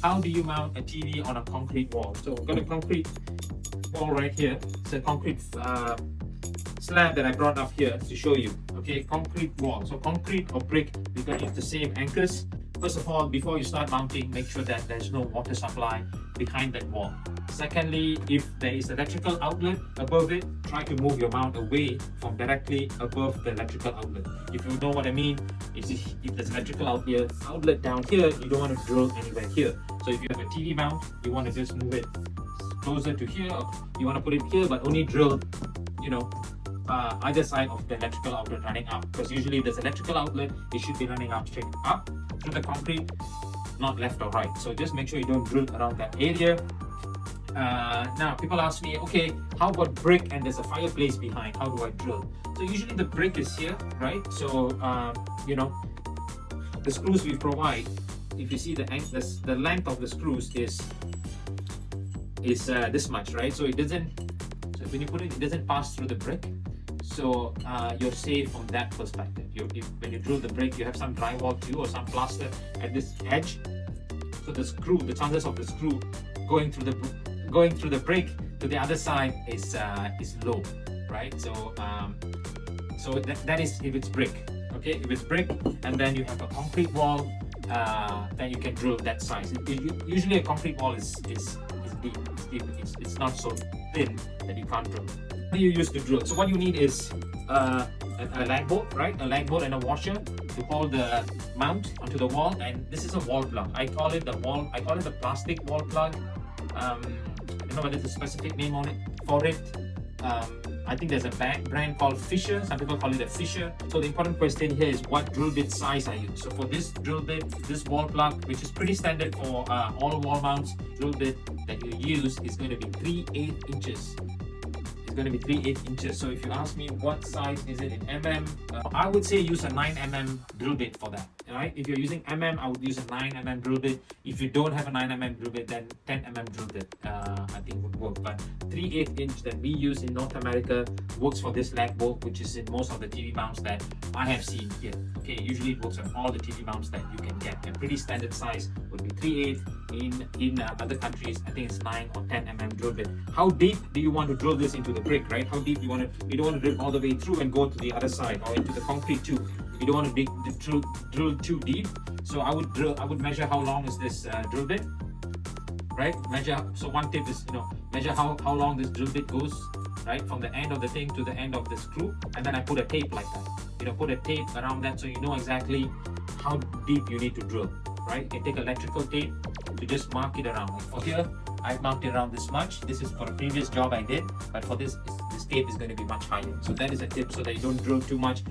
how do you mount a TV on a concrete wall? So I've got a concrete wall right here. It's a concrete slab that I brought up here to show you. Okay, concrete wall. So concrete or brick, you're going to use the same anchors. First of all, before you start mounting, make sure that there's no water supply behind that wall. Secondly, if there is electrical outlet above it, try to move your mount away from directly above the electrical outlet. If you know what I mean, if there's electrical outlet down here, you don't want to drill anywhere here. So if you have a TV mount, you want to just move it closer to here. You want to put it here, but only drill, either side of the electrical outlet running up, because usually there's electrical outlet, it should be running up straight up through the concrete, not left or right. So just make sure you don't drill around that area. Now people ask me, okay, how about brick and there's a fireplace behind, how do I drill? So usually the brick is here, right? So the screws we provide, if you see the length of the screws is this much, right? So it doesn't, so when you put it doesn't pass through the brick. So you're safe from that perspective. When you drill the brick, you have some drywall too or some plaster at this edge. So the chances of the screw going through the brick to the other side is low, right? So that is if it's brick. Okay, if it's brick and then you have a concrete wall, then you can drill that size. Usually a concrete wall is deep. It's not so thin that you can't drill. What do you use to drill? So what you need is a lag bolt, right? A lag bolt and a washer to hold the mount onto the wall. And this is a wall plug. I call it the plastic wall plug. I don't know whether there's a specific name on it for it. I think there's a brand called Fisher. Some people call it a Fisher. So the important question here is what drill bit size I use. So for this drill bit, this wall plug, which is pretty standard for all wall mounts, drill bit that you use is going to be 3/8 inches. It's going to be 3/8 inches. So if you ask me what size is it in mm, I would say use a 9mm drill bit for that. Right? If you're using mm, I would use a 9mm drill bit. If you don't have a 9mm drill bit, then 10mm drill bit I think would work. But 3/8 inch that we use in North America works for this lag bolt, which is in most of the TV mounts that I have seen here. Okay, usually it works on all the TV mounts that you can get. A pretty standard size would be 3/8. In other countries, I think it's 9 or 10mm drill bit. How deep do you want to drill this into the brick, right? How deep you don't want to drill all the way through and go to the other side or into the concrete too. You don't want to drill too deep. So I would measure how long is this drill bit, right? So one tip is, measure how long this drill bit goes, right? From the end of the thing to the end of the screw. And then I put a tape like that. Put a tape around that so you know exactly how deep you need to drill, right? You can take electrical tape to just mark it around. For here, I've marked it around this much. This is for a previous job I did, but for this tape is going to be much higher. So that is a tip so that you don't drill too much.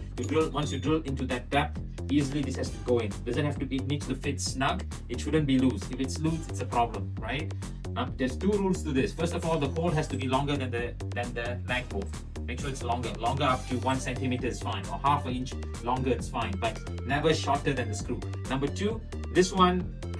Once you drill into that depth, easily this has to go in. It needs to fit snug. It shouldn't be loose. If it's loose, it's a problem, right? There's two rules to this. First of all, the hole has to be longer than the lag bolt. Make sure it's longer up to 1 centimeter is fine, or half an inch longer it's fine, but never shorter than the screw. Number two, this one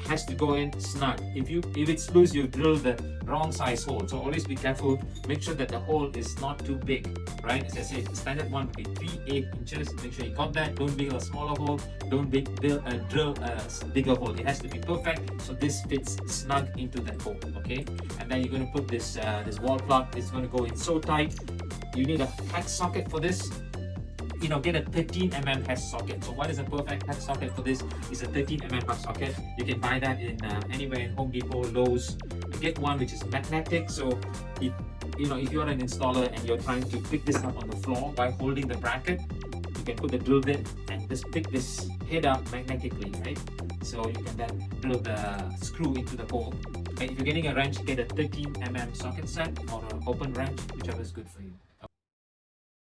has to go in snug. If it's loose, you drill the wrong size hole. So always be careful. Make sure that the hole is not too big, right? As I said, the standard one would be 3/8 inches. Make sure you got that. Don't build a smaller hole. Don't drill a bigger hole. It has to be perfect so this fits snug into that hole. Okay, and then you're going to put this wall plug. It's going to go in so tight. You need a hex socket for this. Get a 13mm hex socket. So what is a perfect hex socket for this? Is a 13mm hex socket. You can buy that in anywhere in Home Depot, Lowe's. Get one which is magnetic. So if you're an installer and you're trying to pick this up on the floor while holding the bracket, you can put the drill bit and just pick this head up magnetically, right? So you can then drill the screw into the hole. And if you're getting a wrench, get a 13mm socket set or an open wrench, whichever is good for you.